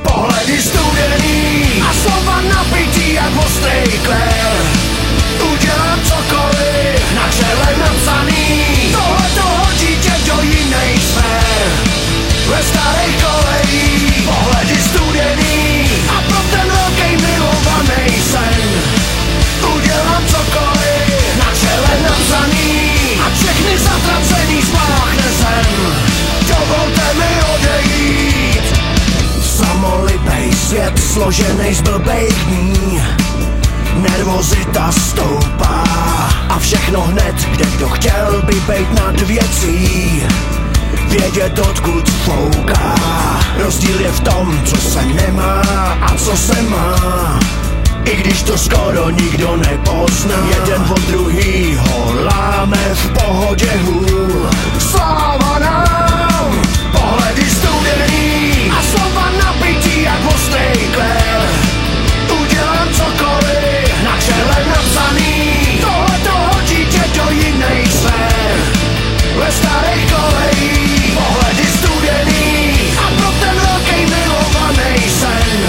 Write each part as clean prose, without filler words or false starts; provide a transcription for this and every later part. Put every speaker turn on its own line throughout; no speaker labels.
Pohledy studený a slova napitý jak ostrý klér. Udělám cokoliv, na čele napsaný. Tohle to hodí tě do jiných sfér. Ve starých kolejích pohledy studený a pro ten velký milovaný sen. Udělám cokoliv, na čele napsaný. A všechny zatracený spláchne zem. Dovolte mi odejít. Samolibej svět složený z blbejch dní. Nervozita stoupá a všechno hned, kde kdo chtěl by bejt nad věcí. Vědět odkud fouká. Rozdíl je v tom, co se nemá a co se má. I když to skoro nikdo nepozná. Jeden od druhýho láme v pohodě hůl. Sláva nám! Pohledy studený a slova napitý jak ostrý klér. Udělám cokoliv, na čele napsaný. Tohle to hodí tě do jiných sfér. Ve starých kolejích pohledy studený a pro ten velký milovaný sen.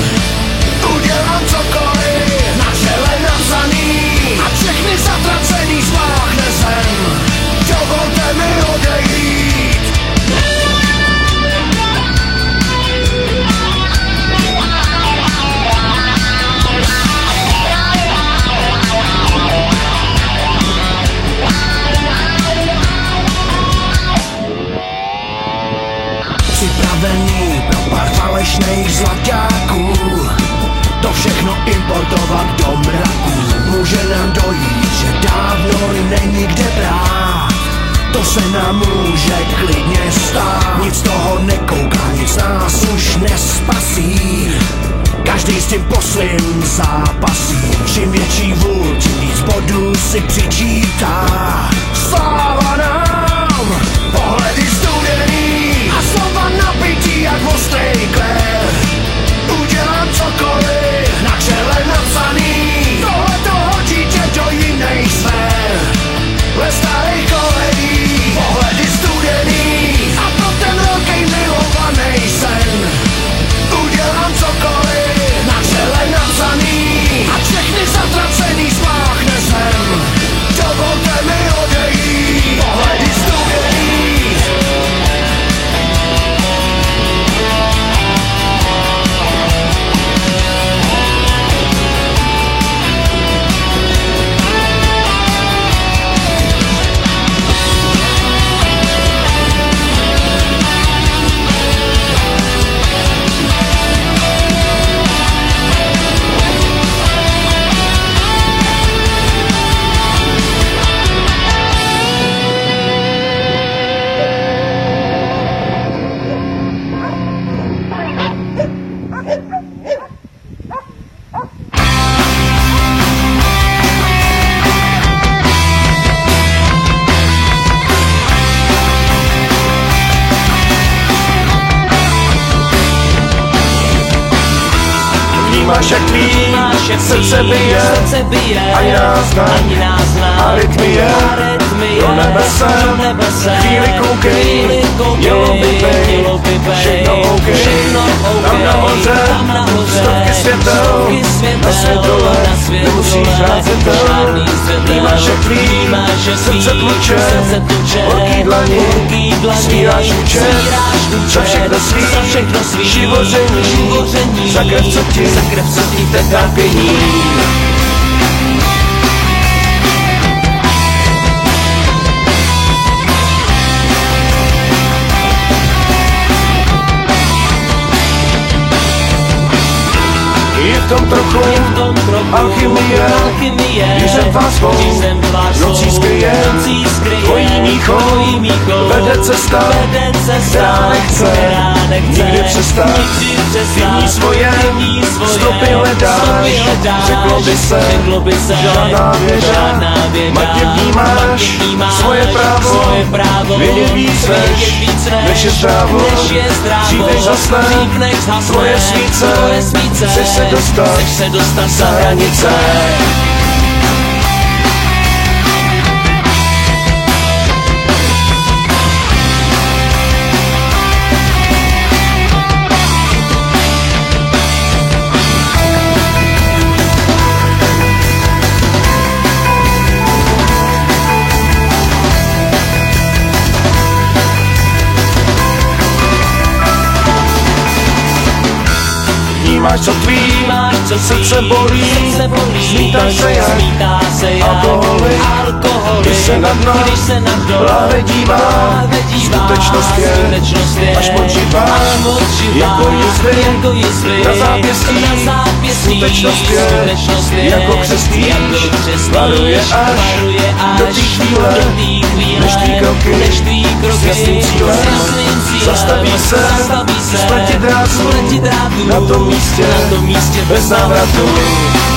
Udělám cokoliv, na čele napsaný. A všechny zatracený spláchne zem. Dovolte mi odejít. Připravený pro pár falešných zlaťáků. To všechno importovat do mraků. Může nám dojít, že dávno není kde brát. To se nám může klidně stát. Nic toho nekouká, nic nás už nespasí. Každý s tím poslým zápasí. Čím větší vůl, tím víc bodů si přičítá. Sláva nám! Pohledy studený a slova napitý jak ostrý klér. Udělám cokoliv, na čele napsaný. Tohle to hodí tě do jiných sfér. Ve starých kolejích pohledy studený a pro ten velký milovaný sen. Udělám cokoliv, na čele napsaný. A všechny zatracený spláchne zem. Dovolte mi odejít. Pohledy studený.
Vnímáš, jak tvý srdce bije, ani nás zná, arytmie do nebesem, chvíli koukej, mělo by být, všechno OK, tam nahoře, stovky světel, na světole, nemusíš hrát zetel. Vnímáš, jak tvý srdce tluče, horký dlani, svíráš účet, za všechno svý, živoření, za krev, co ti trpění. Je v tom trochu alchymie, když zem tvá svou nocí skryje, tvojí míchou vede cesta, která nechce nikdy přestat. Ty svoje stopy hledáš, řeklo by se žádná věda. Matně vnímáš svoje právo, vědět víc než je zdrávo. Dřív než zasne tvoje svíce, chceš se dostat za hranice. máš co tvý, srdce bolí, zmítáš se jak alkoholik, když se na dno láhve dívá, skutečnost je až moc živá, jako jizvy na zápěstí, skutečnost je jako křestíš, varuje až do té chvíle, než tvý kroky s jasným cílem zastaví se, spleti drátu na tom místě bez návratu.